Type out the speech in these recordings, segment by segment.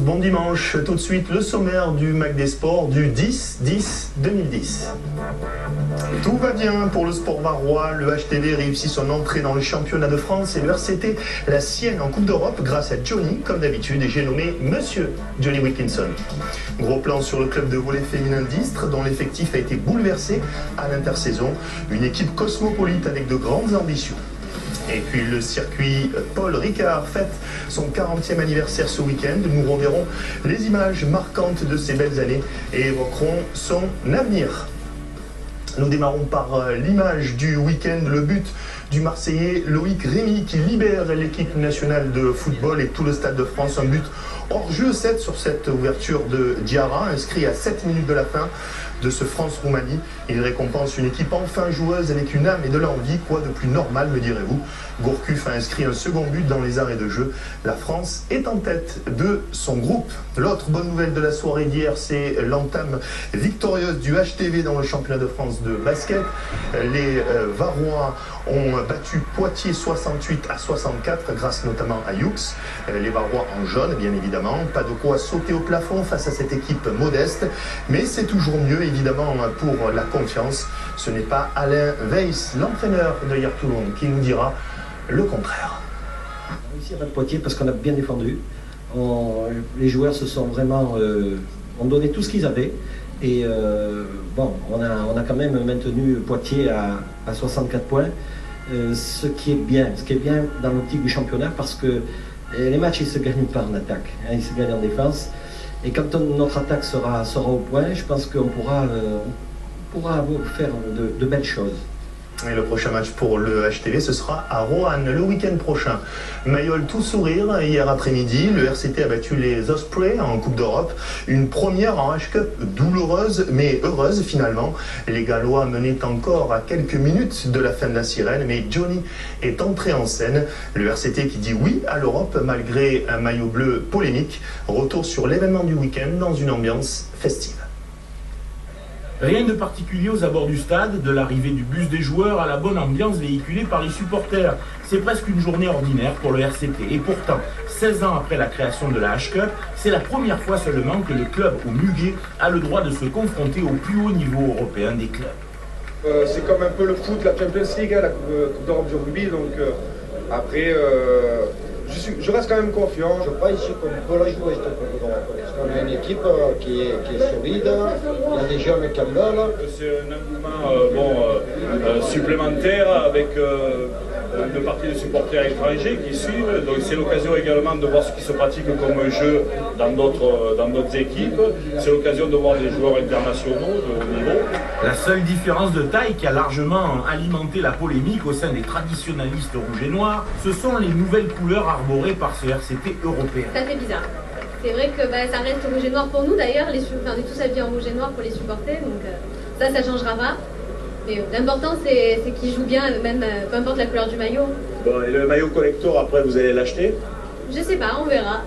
bon dimanche. Tout de suite, le sommaire du Mac des Sports du 10-10-2010. Tout va bien pour le sport varois. Le HTV réussit son entrée dans le championnat de France et le RCT la sienne en Coupe d'Europe grâce à Johnny, comme d'habitude, et j'ai nommé Monsieur Johnny Wilkinson. Gros plan sur le club de volley féminin d'Istres, dont l'effectif a été bouleversé à l'intersaison. Une équipe cosmopolite avec de grandes ambitions. Et puis le circuit Paul Ricard fête son 40e anniversaire ce week-end. Nous reverrons les images marquantes de ces belles années et évoquerons son avenir. Nous démarrons par l'image du week-end, le but du Marseillais Loïc Rémy qui libère l'équipe nationale de football et tout le Stade de France. Un but hors jeu 7 sur cette ouverture de Diarra, inscrit à 7 minutes de la fin de ce France-Roumanie. Il récompense une équipe enfin joueuse avec une âme et de l'envie. Quoi de plus normal, me direz-vous? Gourcuff a inscrit un second but dans les arrêts de jeu. La France est en tête de son groupe. L'autre bonne nouvelle de la soirée d'hier, c'est l'entame victorieuse du HTV dans le championnat de France de basket. Les Varois ont battu Poitiers 68-64 grâce notamment à Youx. Les Varois en jaune, bien évidemment. Pas de quoi sauter au plafond face à cette équipe modeste. Mais c'est toujours mieux, évidemment, pour la confiance. Ce n'est pas Alain Weiss, l'entraîneur de hier Toulon, qui nous dira le contraire. On a réussi à battre Poitiers parce qu'on a bien défendu. Les joueurs se sont vraiment ont donné tout ce qu'ils avaient. Et on a quand même maintenu Poitiers à 64 points. Ce qui est bien dans l'optique du championnat, parce que les matchs ils se gagnent pas en attaque, ils se gagnent en défense. Et quand notre attaque sera au point, je pense qu'on pourra faire de belles choses. Et le prochain match pour le HTV, ce sera à Roanne le week-end prochain. Mayol tout sourire, hier après-midi, le RCT a battu les Ospreys en Coupe d'Europe. Une première en H-Cup douloureuse, mais heureuse finalement. Les Gallois menaient encore à quelques minutes de la fin de la sirène, mais Johnny est entré en scène. Le RCT qui dit oui à l'Europe malgré un maillot bleu polémique. Retour sur l'événement du week-end dans une ambiance festive. Rien de particulier aux abords du stade, de l'arrivée du bus des joueurs à la bonne ambiance véhiculée par les supporters. C'est presque une journée ordinaire pour le RCT. Et pourtant, 16 ans après la création de la H-Cup, c'est la première fois seulement que le club au Muguet a le droit de se confronter au plus haut niveau européen des clubs. C'est comme un peu le foot, la Champions League, la Coupe d'Europe du rugby. Donc après, je reste quand même confiant. Je crois ici qu'on peut la jouer cette Coupe d'Europe. Parce qu'on a une équipe qui est solide, il y a des jeunes qui en veulent. C'est un engouement supplémentaire avec une partie des supporters étrangers qui suivent. Donc c'est l'occasion également de voir ce qui se pratique comme jeu dans d'autres équipes. C'est l'occasion de voir des joueurs internationaux de haut niveau. La seule différence de taille qui a largement alimenté la polémique au sein des traditionnalistes rouges et noirs, ce sont les nouvelles couleurs arborées par ce RCT européen. Ça fait bizarre. C'est vrai que ça reste rouge et noir pour nous d'ailleurs, on est tous habillés en rouge et noir pour les supporter, donc ça changera pas. Mais l'important c'est qu'ils jouent bien, même peu importe la couleur du maillot. Bon, et le maillot collector, après vous allez l'acheter? Je sais pas, on verra.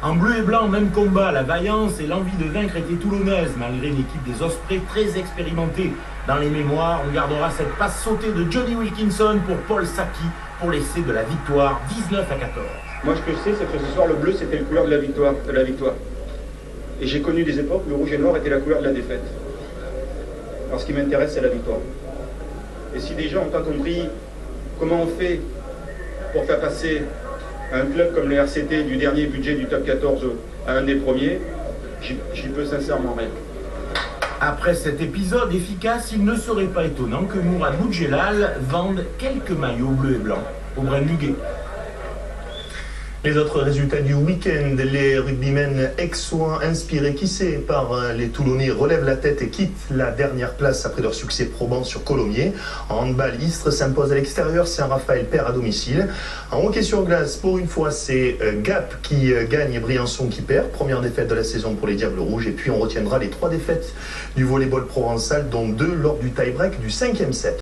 En bleu et blanc, même combat, la vaillance et l'envie de vaincre étaient toulonnaises, malgré une équipe des Ospreys très expérimentée. Dans les mémoires, on gardera cette passe sautée de Johnny Wilkinson pour Paul Saki pour l'essai de la victoire 19-14. Moi, ce que je sais, c'est que ce soir, le bleu, c'était la couleur de la victoire. Et j'ai connu des époques où le rouge et noir était la couleur de la défaite. Alors, ce qui m'intéresse, c'est la victoire. Et si des gens n'ont pas compris comment on fait pour faire passer un club comme le RCT du dernier budget du top 14 à un des premiers, j'y peux sincèrement rien. Après cet épisode efficace, il ne serait pas étonnant que Mourad Boudjelal vende quelques maillots bleus et blancs au Bren Muguet. Les autres résultats du week-end, les rugbymen aixois inspirés, qui sait, par les Toulonnais, relèvent la tête et quittent la dernière place après leur succès probant sur Colomiers. En handball, Istres s'impose à l'extérieur, Saint-Raphaël perd à domicile. En hockey sur glace, pour une fois, c'est Gap qui gagne et Briançon qui perd. Première défaite de la saison pour les Diables Rouges. Et puis on retiendra les 3 défaites du volleyball provençal, dont 2 lors du tie-break du 5e set.